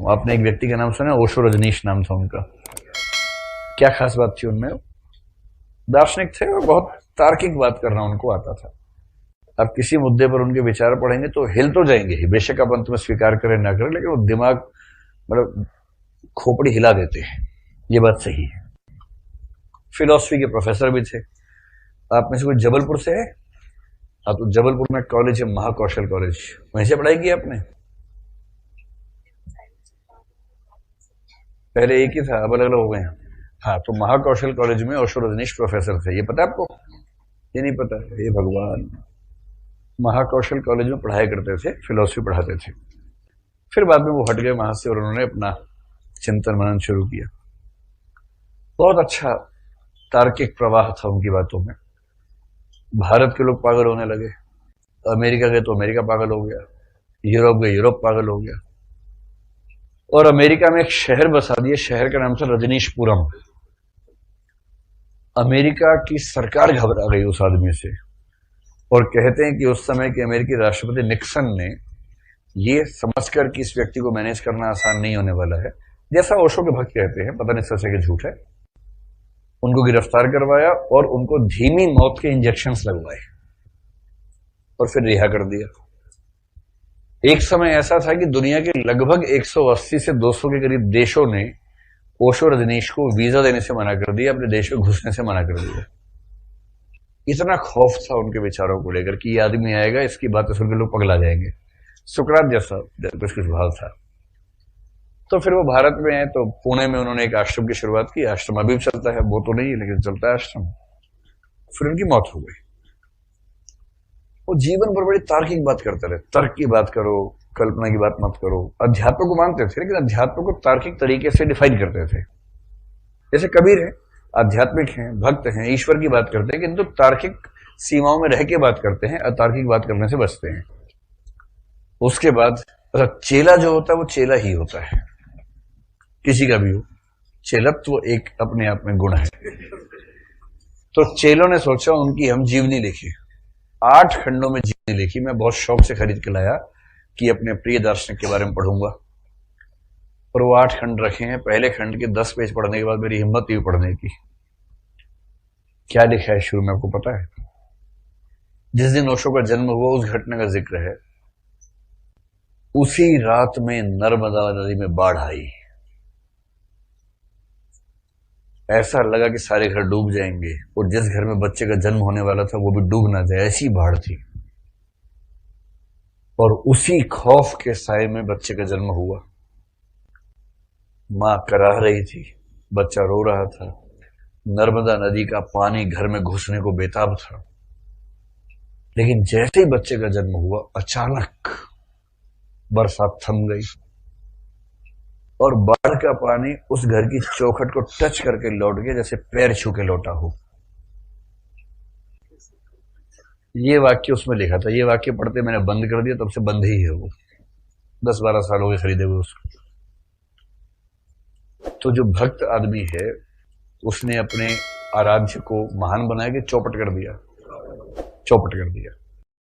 हूं। आपने एक व्यक्ति का नाम सुना, ओशो रजनीश नाम था उनका। क्या खास बात थी उनमें? दार्शनिक थे और बहुत तार्किक बात करना उनको आता था। आप किसी मुद्दे पर उनके विचार पढ़ेंगे तो हिल तो जाएंगे ही, बेशक आप अंत में स्वीकार करें ना करें, लेकिन वो दिमाग मतलब खोपड़ी हिला देते हैं, ये बात सही है। फिलॉसफी के प्रोफेसर भी थे। आप में से कोई जबलपुर से है? हाँ, तो जबलपुर में कॉलेज है महाकौशल कॉलेज, वहीं से पढ़ाई की आपने? पहले एक ही था, अब अलग अलग हो गए हैं। हाँ, तो महाकौशल कॉलेज में ओशो रजनीश प्रोफेसर थे, ये पता है आपको? ये नहीं पता? हे भगवान। महाकौशल कॉलेज में पढ़ाई करते थे, फिलॉसफी पढ़ाते थे। फिर बाद में वो हट गए वहां से और उन्होंने अपना चिंतन मनन शुरू किया। बहुत अच्छा तार्किक प्रवाह था उनकी बातों में। भारत के लोग पागल होने लगे, अमेरिका गए तो अमेरिका पागल हो गया, यूरोप गए यूरोप पागल हो गया, और अमेरिका में एक शहर बसा दिया, शहर का नाम था रजनीशपुरम। अमेरिका की सरकार घबरा गई उस आदमी से, और कहते हैं कि उस समय के अमेरिकी राष्ट्रपति निक्सन ने ये समझकर कि इस व्यक्ति को मैनेज करना आसान नहीं होने वाला है, जैसा ओशो के भक्त कहते हैं, पता नहीं सच है कि झूठ है, उनको गिरफ्तार करवाया और उनको धीमी मौत के इंजेक्शंस लगवाए और फिर रिहा कर दिया। एक समय ऐसा था कि दुनिया के लगभग 180 से 200 के करीब देशों ने ओशो रजनीश को वीजा देने से मना कर दिया, अपने देश में घुसने से मना कर दिया। इतना खौफ था उनके विचारों को लेकर कि ये आदमी आएगा, इसकी बातें सुनकर लोग पगला जाएंगे। सुकरात जैसा कुछ भाव था। तो फिर वो भारत में है तो पुणे में उन्होंने एक आश्रम की शुरुआत की। आश्रम अभी भी चलता है, वो तो नहीं है लेकिन चलता है आश्रम। फिर उनकी मौत हो गई। वो जीवन भर बड़ी तार्किक बात करते रहे, तर्क की बात करो, कल्पना की बात मत करो। अध्यात्म को मानते थे लेकिन अध्यात्म को तार्किक तरीके से डिफाइन करते थे। जैसे कबीर है, आध्यात्मिक हैं, भक्त हैं, ईश्वर की बात करते हैं, किंतु तार्किक सीमाओं में रह के बात करते हैं, अतार्किक बात करने से बचते हैं। उसके बाद चेला जो होता है वो चेला ही होता है, किसी का भी हो। चेलत्व एक अपने आप में गुण है। तो चेलों ने सोचा उनकी हम जीवनी लिखी, 8 खंडों में जीवनी लिखी। मैं बहुत शौक से खरीद के लाया कि अपने प्रिय दार्शनिक के बारे में पढ़ूंगा, और वो 8 खंड रखे हैं। पहले खंड के 10 पेज पढ़ने के बाद मेरी हिम्मत हुई पढ़ने की। क्या लिखा है शुरू में, आपको पता है? जिस दिन ओशो का जन्म हुआ उस घटना का जिक्र है। उसी रात में नर्मदा नदी में बाढ़ आई, ऐसा लगा कि सारे घर डूब जाएंगे, और जिस घर में बच्चे का जन्म होने वाला था वो भी डूब ना जाए, ऐसी बाढ़ थी। और उसी खौफ के साए में बच्चे का जन्म हुआ। मां कराह रही थी, बच्चा रो रहा था, नर्मदा नदी का पानी घर में घुसने को बेताब था। लेकिन जैसे ही बच्चे का जन्म हुआ, अचानक बरसात थम गई और बाढ़ का पानी उस घर की चौखट को टच करके लौट गया, जैसे पैर छू के लौटा हो। ये वाक्य उसमें लिखा था। ये वाक्य पढ़ते मैंने बंद कर दिया, तब से बंद ही है वो। 10-12 साल हो गए खरीदे हुए उसको। तो जो भक्त आदमी है उसने अपने आराध्य को महान बनाया कि चौपट कर दिया, चौपट कर दिया।